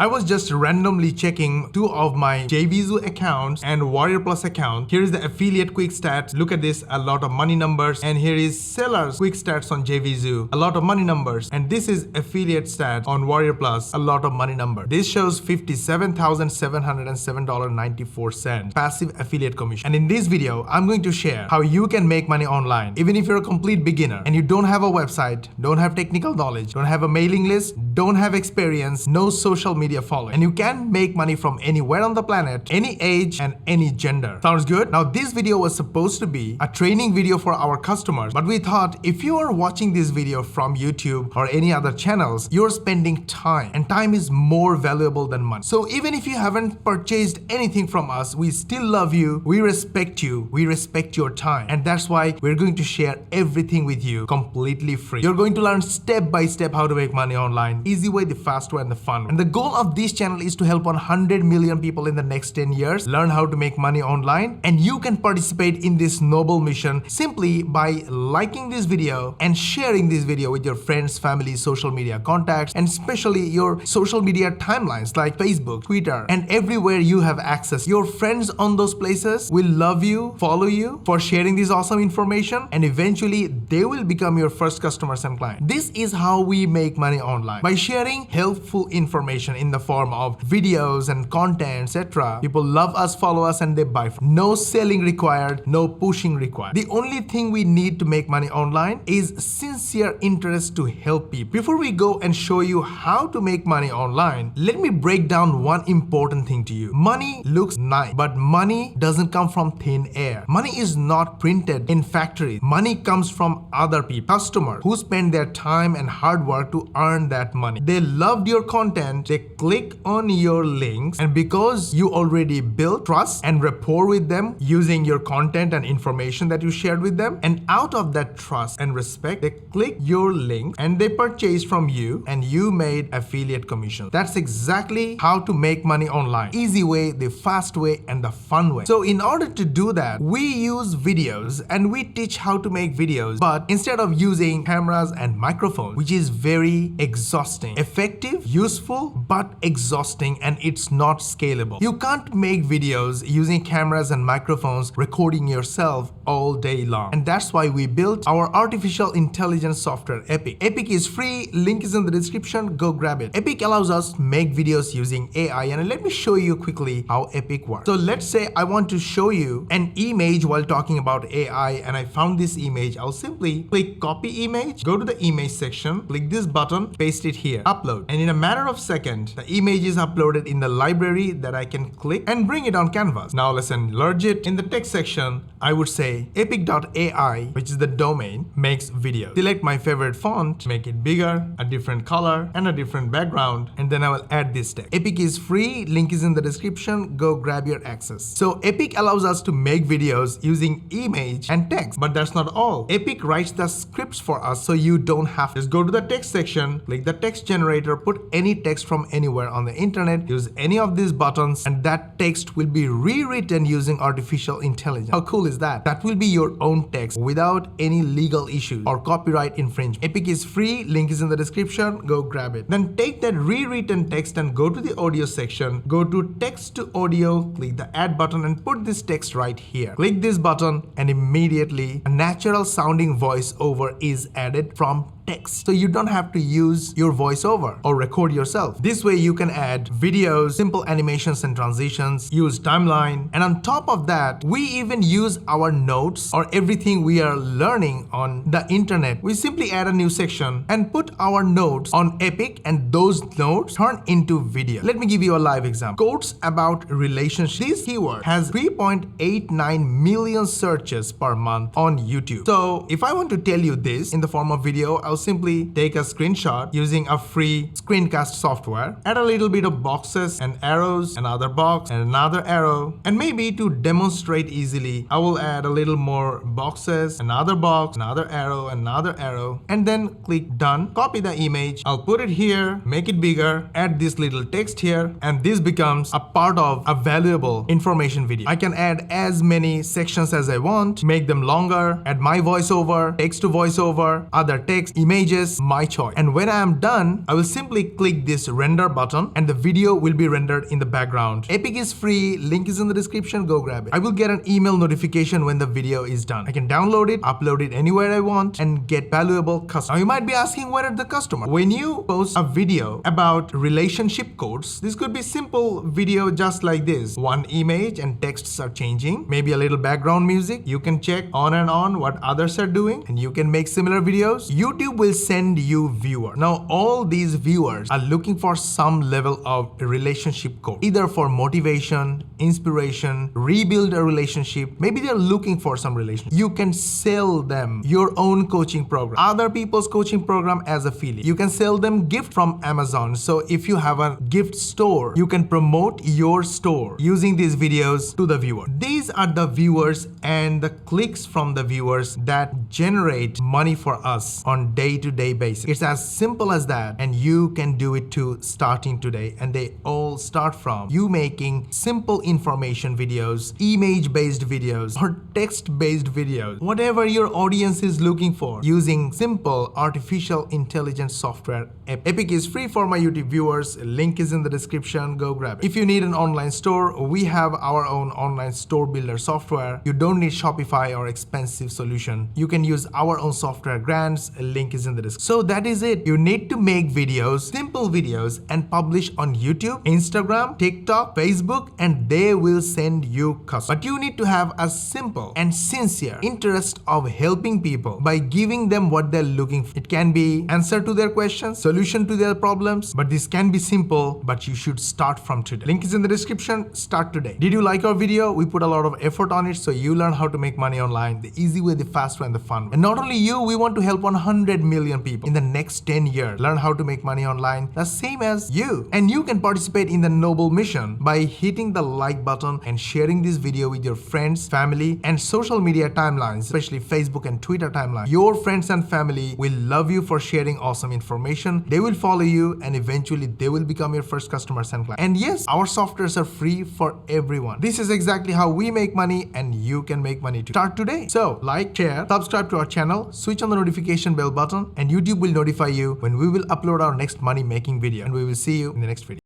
I was just randomly checking two of my JVZoo accounts and Warrior Plus account. Here is the affiliate quick stats. Look at this, a lot of money numbers. And here is sellers quick stats on JVZoo, a lot of money numbers. And this is affiliate stats on Warrior Plus, a lot of money numbers. This shows $57,707.94 passive affiliate commission. And in this video, I'm going to share how you can make money online. Even if you're a complete beginner and you don't have a website, don't have technical knowledge, don't have a mailing list, don't have experience, no social media following, and you can make money from anywhere on the planet, any age and any gender. Sounds good? Now this video was supposed to be a training video for our customers, but we thought if you are watching this video from YouTube or any other channels, you're spending time, and time is more valuable than money. So even if you haven't purchased anything from us, we still love you, we respect your time, and that's why we're going to share everything with you completely free. You're going to learn step by step how to make money online, easy way, the fast way, and the fun way. And the goal of this channel is to help 100 million people in the next 10 years learn how to make money online, and you can participate in this noble mission simply by liking this video and sharing this video with your friends, family, social media contacts, and especially your social media timelines like Facebook, Twitter, and everywhere you have access. Your friends on those places will love you, follow you for sharing this awesome information, and eventually they will become your first customers and clients. This is how we make money online, by sharing helpful information in the form of videos and content, etc. People love us, follow us, and they buy. No selling required, no pushing required. The only thing we need to make money online is sincere interest to help people. Before we go and show you how to make money online, let me break down one important thing to you. Money looks nice, but money doesn't come from thin air. Money is not printed in factories. Money comes from other people, customers who spend their time and hard work to earn that money. They loved your content, they click on your links, and because you already built trust and rapport with them using your content and information that you shared with them, and out of that trust and respect, they click your link and they purchase from you, and you made affiliate commission. That's exactly how to make money online. Easy way, the fast way, and the fun way. So in order to do that, we use videos and we teach how to make videos, but instead of using cameras and microphones, which is very exhausting, effective, useful, but exhausting, and it's not scalable. You can't make videos using cameras and microphones recording yourself all day long. And that's why we built our artificial intelligence software, Epic. Epic is free, link is in the description, go grab it. Epic allows us to make videos using AI, and let me show you quickly how Epic works. So let's say I want to show you an image while talking about AI, and I found this image. I'll simply click copy image, go to the image section, click this button, paste it here, upload. And in a matter of seconds, the image is uploaded in the library that I can click and bring it on canvas. Now let's enlarge it. In the text section, I would say epic.ai, which is the domain, makes video. Select my favorite font, make it bigger, a different color, and a different background, and then I will add this text. Epic is free, link is in the description, go grab your access. So Epic allows us to make videos using image and text, but that's not all. Epic writes the scripts for us, so you don't have to. Just go to the text section, click the text generator, put any text from anywhere on the internet, use any of these buttons, and that text will be rewritten using artificial intelligence. How cool is that? That will be your own text without any legal issues or copyright infringement. Epic is free, link is in the description, go grab it. Then take that rewritten text and go to the audio section, go to text to audio, click the add button and put this text right here. Click this button and immediately a natural sounding voiceover is added from text. So you don't have to use your voiceover or record yourself. This way you can add videos, simple animations and transitions, use timeline, and on top of that, we even use our notes or everything we are learning on the internet. We simply add a new section and put our notes on Epic, and those notes turn into video. Let me give you a live example. Quotes about relationships. This keyword has 3.89 million searches per month on YouTube. So if I want to tell you this in the form of video, I'll simply take a screenshot using a free screencast software, add a little bit of boxes and arrows, another box and another arrow, and maybe to demonstrate easily, I will add a little more boxes, another box, another arrow, and then click done. Copy the image, I'll put it here, make it bigger, add this little text here, and this becomes a part of a valuable information video. I can add as many sections as I want, make them longer, add my voiceover, text to voiceover, other text, images, my choice. And when I am done, I will simply click this render button and the video will be rendered in the background. Epic is free, link is in the description, go grab it. I will get an email notification when the video is done. I can download it, upload it anywhere I want and get valuable customers. Now you might be asking, where are the customers? When you post a video about relationship codes, this could be simple video just like this. One image and texts are changing, maybe a little background music. You can check on and on what others are doing and you can make similar videos. YouTube will send you viewers. Now all these viewers are looking for some level of relationship code, either for motivation, inspiration, rebuild a relationship. Maybe they're looking for some relationship. You can sell them your own coaching program, other people's coaching program as affiliate. You can sell them gift from Amazon. So if you have a gift store, you can promote your store using these videos to the viewer. These are the viewers and the clicks from the viewers that generate money for us on day-to-day basis. It's as simple as that, and you can do it too starting today. And they all start from you making simple information videos, image-based videos, or text-based videos, whatever your audience is looking for, using simple artificial intelligence software. Epic is free for my YouTube viewers. Link is in the description. Go grab it. If you need an online store, we have our own online store builder software. You don't need Shopify or expensive solution. You can use our own software grants. A link is in the description. So that is it. You need to make videos, simple videos, and publish on YouTube, Instagram, TikTok, Facebook, and they will send you customers. But you need to have a simple and sincere interest of helping people by giving them what they're looking for. It can be answer to their questions, solution to their problems, but this can be simple, but you should start from today. Link is in the description. Start today. Did you like our video? We put a lot of effort on it, so you learn how to make money online the easy way, the fast way, and the fun way. And not only you, we want to help 100 million people in the next 10 years learn how to make money online the same as you. And you can participate in the noble mission by hitting the like button and sharing this video with your friends, family, and social media timelines, especially Facebook and Twitter timeline. Your friends and family will love you for sharing awesome information. They will follow you and eventually they will become your first customers and clients. And yes, our softwares are free for everyone. This is exactly how we make money, and you can make money too. Start today. So like, share, subscribe to our channel, switch on the notification bell button, and YouTube will notify you when we will upload our next money making video. And we will see you in the next video.